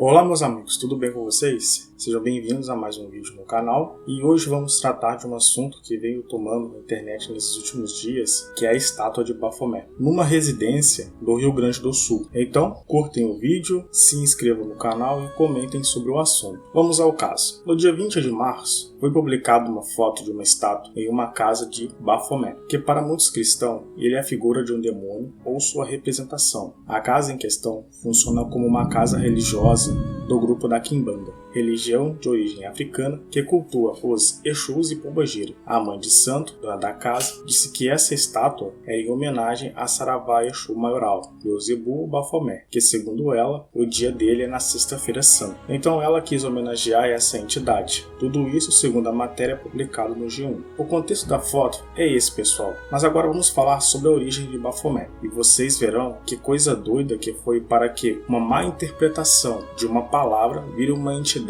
Olá meus amigos, tudo bem com vocês? Sejam bem-vindos a mais um vídeo no canal e hoje vamos tratar de um assunto que veio tomando a internet nesses últimos dias, que é a estátua de Bafomé, numa residência do Rio Grande do Sul. Então, curtem o vídeo, se inscrevam no canal e comentem sobre o assunto. Vamos ao caso. No dia 20 de março, foi publicada uma foto de uma estátua em uma casa de Bafomé, que para muitos cristãos, ele é a figura de um demônio ou sua representação. A casa em questão funciona como uma casa religiosa do grupo da Quimbanda, religião de origem africana que cultua os Exus e Pombagira. A mãe de santo, dona da casa, disse que essa estátua era em homenagem a Saravá Exu maioral, Beuzebu Bafomé, que segundo ela, o dia dele é na sexta-feira santa. Então ela quis homenagear essa entidade. Tudo isso segundo a matéria publicada no G1. O contexto da foto é esse, pessoal. Mas agora vamos falar sobre a origem de Bafomé. E vocês verão que coisa doida que foi para que uma má interpretação de uma palavra vire uma entidade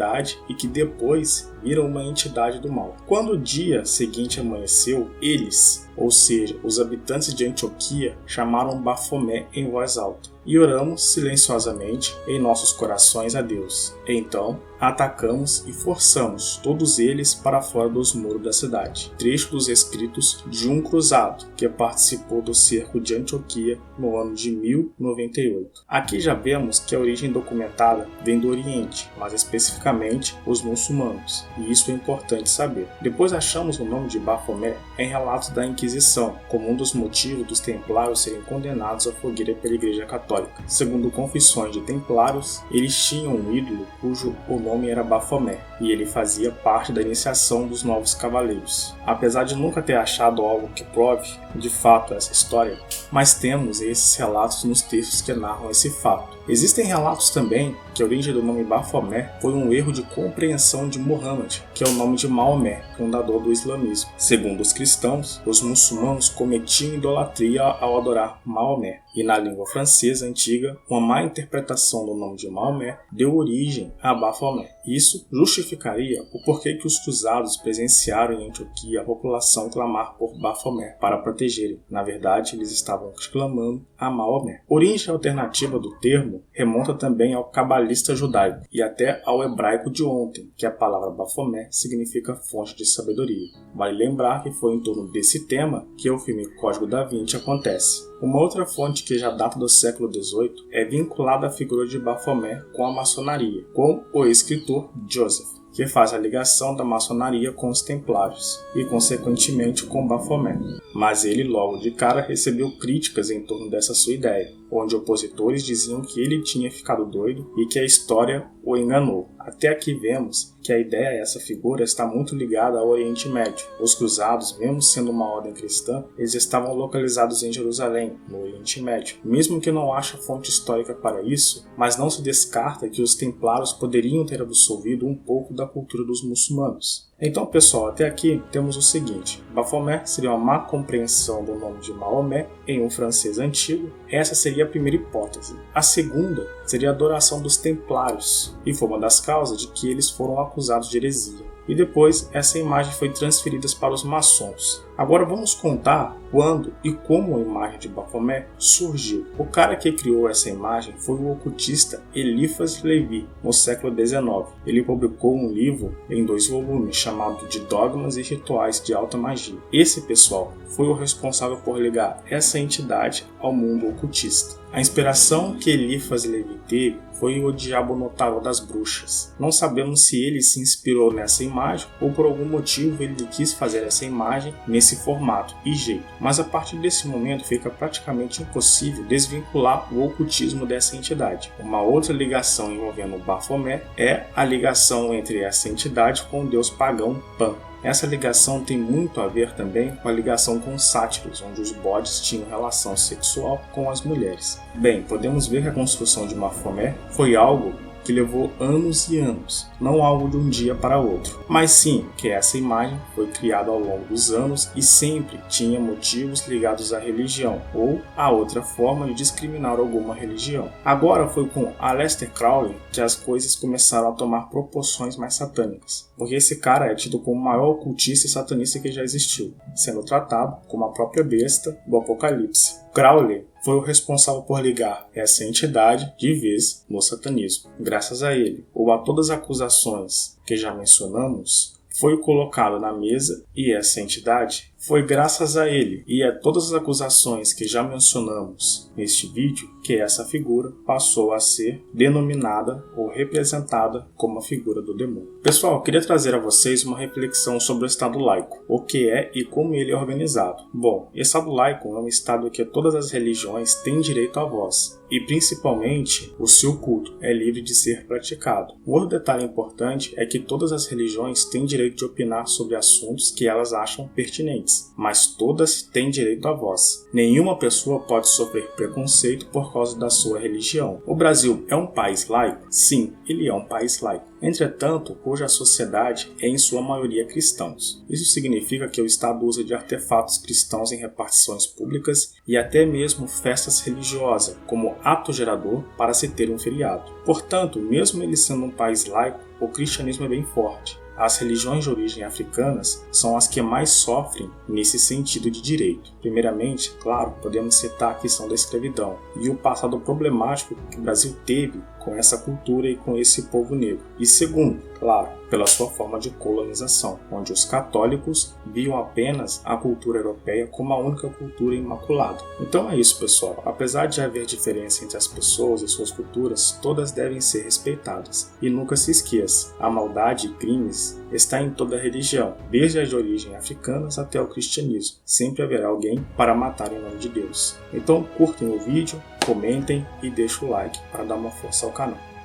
e que depois vira uma entidade do mal. Quando o dia seguinte amanheceu, eles, ou seja, os habitantes de Antioquia, chamaram Bafomé em voz alta e oramos silenciosamente em nossos corações a Deus. Então, atacamos e forçamos todos eles para fora dos muros da cidade. Trecho dos escritos de um cruzado que participou do cerco de Antioquia no ano de 1098. Aqui já vemos que a origem documentada vem do Oriente, mas especificamente os muçulmanos, e isso é importante saber. Depois achamos o nome de Bafomé em relatos da Inquisição, como um dos motivos dos templários serem condenados à fogueira pela Igreja Católica. Segundo confissões de templários, eles tinham um ídolo cujo o nome era Bafomé, e ele fazia parte da iniciação dos novos cavaleiros. Apesar de nunca ter achado algo que prove de fato essa história, mas temos esses relatos nos textos que narram esse fato. Existem relatos também que a origem do nome Bafomé foi um erro de compreensão de Muhammad, que é o nome de Maomé, fundador do islamismo. Segundo os cristãos, os muçulmanos cometiam idolatria ao adorar Maomé, e na língua francesa antiga, uma má interpretação do nome de Maomé deu origem a Bafomé. Isso justificaria o porquê que os cruzados presenciaram em Antioquia a população clamar por Bafomé para protegerem. Na verdade, eles estavam clamando a Maomé. A origem alternativa do termo remonta também ao cabalista judaico e até ao hebraico de ontem, que a palavra Bafomé significa fonte de sabedoria. Vale lembrar que foi em torno desse tema que o filme Código da Vinci acontece. Uma outra fonte que já data do século XVIII é vinculada à figura de Bafomé com a maçonaria, com o escritor Joseph, que faz a ligação da maçonaria com os templários e, consequentemente, com Bafomé. Mas ele, logo de cara, recebeu críticas em torno dessa sua ideia, onde opositores diziam que ele tinha ficado doido e que a história o enganou. Até aqui vemos que a ideia dessa figura está muito ligada ao Oriente Médio. Os cruzados, mesmo sendo uma ordem cristã, eles estavam localizados em Jerusalém, no Oriente Médio. Mesmo que não haja fonte histórica para isso, mas não se descarta que os templários poderiam ter absorvido um pouco da cultura dos muçulmanos. Então, pessoal, até aqui temos o seguinte: Bafomé seria uma má compreensão do nome de Maomé em um francês antigo. Essa seria a primeira hipótese. A segunda seria a adoração dos templários, e foi uma das causas de que eles foram acusados de heresia. E depois essa imagem foi transferida para os maçons. Agora vamos contar quando e como a imagem de Bafomé surgiu. O cara que criou essa imagem foi o ocultista Eliphas Levi, no século XIX. Ele publicou um livro em 2 volumes chamado de Dogmas e Rituais de Alta Magia. Esse, pessoal, foi o responsável por ligar essa entidade ao mundo ocultista. A inspiração que Eliphas Levi teve foi o Diabo Notável das Bruxas. Não sabemos se ele se inspirou nessa imagem ou por algum motivo ele quis fazer essa imagem nesse formato e jeito. Mas a partir desse momento fica praticamente impossível desvincular o ocultismo dessa entidade. Uma outra ligação envolvendo Bafomé é a ligação entre essa entidade com o deus pagão Pan. Essa ligação tem muito a ver também com a ligação com os sátiros, onde os bodes tinham relação sexual com as mulheres. Bem, podemos ver que a construção de Bafomé foi algo que levou anos e anos, não algo de um dia para outro. Mas sim, que essa imagem foi criada ao longo dos anos e sempre tinha motivos ligados à religião ou a outra forma de discriminar alguma religião. Agora foi com Aleister Crowley que as coisas começaram a tomar proporções mais satânicas, porque esse cara é tido como o maior ocultista e satanista que já existiu, sendo tratado como a própria besta do Apocalipse. Crowley foi o responsável por ligar essa entidade de vez no satanismo. Graças a ele, ou a todas as acusações que já mencionamos, foi colocado na mesa e essa entidade foi graças a ele e a todas as acusações que já mencionamos neste vídeo que essa figura passou a ser denominada ou representada como a figura do demônio. Pessoal, eu queria trazer a vocês uma reflexão sobre o Estado laico, o que é e como ele é organizado. Bom, o Estado laico é um Estado que todas as religiões têm direito à voz, e principalmente o seu culto é livre de ser praticado. Um outro detalhe importante é que todas as religiões têm direito de opinar sobre assuntos que elas acham pertinentes, mas todas têm direito à voz. Nenhuma pessoa pode sofrer preconceito por causa da sua religião. O Brasil é um país laico? Sim, ele é um país laico. Entretanto, cuja sociedade é em sua maioria cristãos. Isso significa que o Estado usa de artefatos cristãos em repartições públicas e até mesmo festas religiosas, como ato gerador para se ter um feriado. Portanto, mesmo ele sendo um país laico, o cristianismo é bem forte. As religiões de origem africanas são as que mais sofrem nesse sentido de direito. Primeiramente, claro, podemos citar a questão da escravidão e o passado problemático que o Brasil teve com essa cultura e com esse povo negro. E segundo, claro, pela sua forma de colonização, onde os católicos viam apenas a cultura europeia como a única cultura imaculada. Então é isso, pessoal. Apesar de haver diferença entre as pessoas e suas culturas, todas devem ser respeitadas. E nunca se esqueça, a maldade e crimes está em toda a religião, desde as de origem africanas até o cristianismo. Sempre haverá alguém para matar em nome de Deus. Então curtem o vídeo, comentem e deixem o like para dar uma força ao canal.